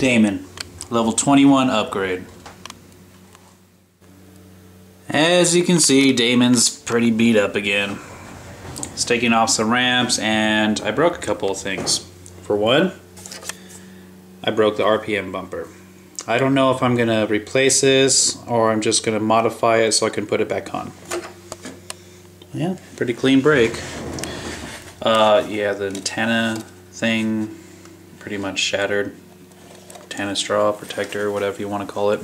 Daemon, level 21 upgrade. As you can see, Daemon's pretty beat up again. It's taking off some ramps, and I broke a couple of things. For one, I broke the RPM bumper. I don't know if I'm going to replace this or I'm just going to modify it so I can put it back on. Yeah, pretty clean break. Yeah, the antenna thing pretty much shattered. Antenna straw, protector, whatever you want to call it.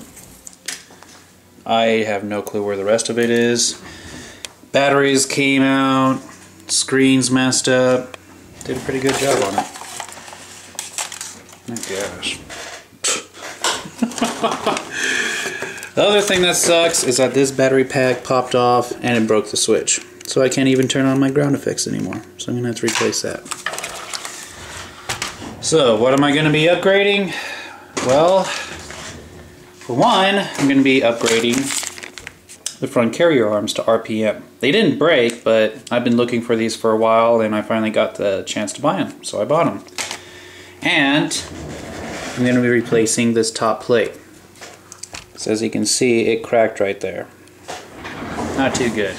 I have no clue where the rest of it is. Batteries came out, screen's messed up. Did a pretty good job on it. Oh gosh. The other thing that sucks is that this battery pack popped off and it broke the switch. So I can't even turn on my ground effects anymore. So I'm going to have to replace that. So what am I going to be upgrading? Well, for one, I'm going to be upgrading the front carrier arms to RPM. They didn't break, but I've been looking for these for a while and I finally got the chance to buy them. So I bought them. And I'm going to be replacing this top plate. So as you can see, it cracked right there. Not too good.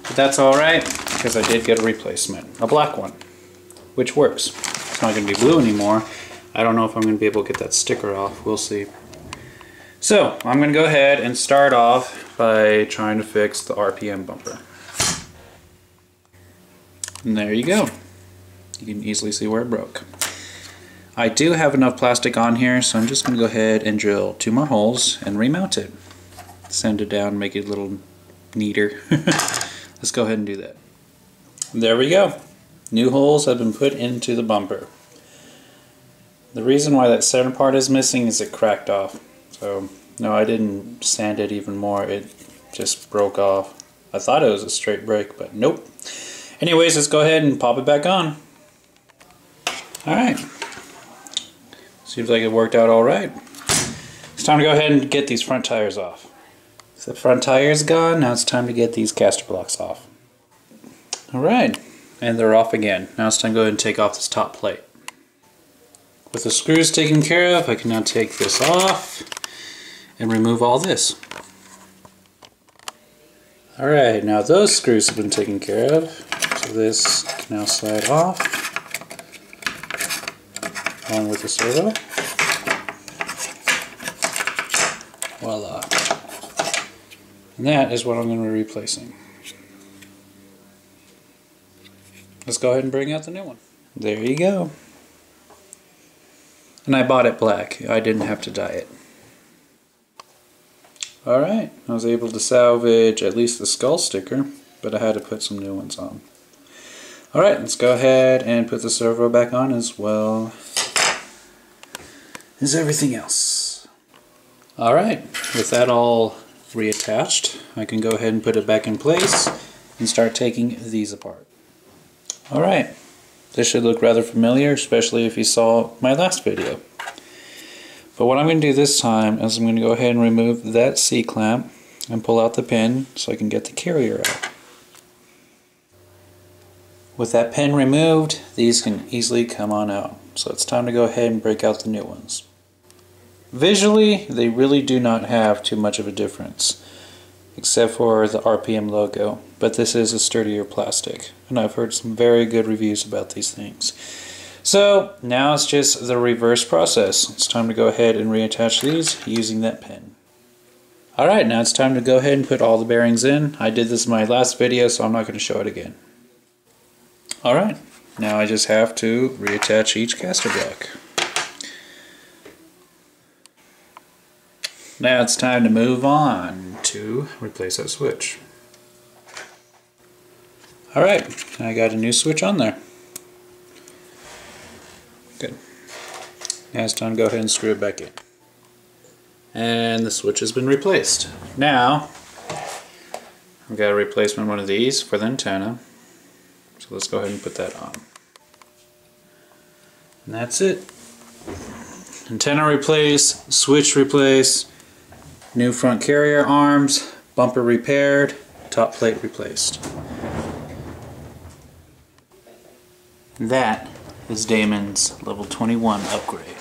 But that's alright, because I did get a replacement. A black one, which works. It's not going to be blue anymore. I don't know if I'm going to be able to get that sticker off. We'll see. So, I'm going to go ahead and start off by trying to fix the RPM bumper. And there you go. You can easily see where it broke. I do have enough plastic on here, so I'm just going to go ahead and drill 2 more holes and remount it. Sand it down, make it a little neater. Let's go ahead and do that. There we go. New holes have been put into the bumper. The reason why that center part is missing is it cracked off. So, no, I didn't sand it even more. It just broke off. I thought it was a straight break, but nope. Anyways, let's go ahead and pop it back on. Alright. Seems like it worked out alright. It's time to go ahead and get these front tires off. So the front tire's gone, now it's time to get these caster blocks off. Alright, and they're off again. Now it's time to go ahead and take off this top plate. With the screws taken care of, I can now take this off and remove all this. Alright, now those screws have been taken care of, so this can now slide off along with the servo. Voila. And that is what I'm going to be replacing. Let's go ahead and bring out the new one. There you go. And I bought it black. I didn't have to dye it. Alright, I was able to salvage at least the skull sticker, but I had to put some new ones on. Alright, let's go ahead and put the servo back on as well as everything else. Alright, with that all reattached, I can go ahead and put it back in place and start taking these apart. Alright, this should look rather familiar, especially if you saw my last video. But what I'm going to do this time is I'm going to go ahead and remove that C-clamp and pull out the pin so I can get the carrier out. With that pin removed, these can easily come on out. So it's time to go ahead and break out the new ones. Visually, they really do not have too much of a difference, except for the RPM logo, but this is a sturdier plastic, and I've heard some very good reviews about these things. So now it's just the reverse process. It's time to go ahead and reattach these using that pin. Alright, now it's time to go ahead and put all the bearings in. I did this in my last video, so I'm not going to show it again. Alright, now I just have to reattach each caster block. Now it's time to move on to replace that switch. Alright, I got a new switch on there. Good. Now it's time to go ahead and screw it back in. And the switch has been replaced. Now, I've got a replacement one of these for the antenna. So let's go ahead and put that on. And that's it. Antenna replaced, switch replaced, new front carrier arms, bumper repaired, top plate replaced. That is Daemon's level 21 upgrade.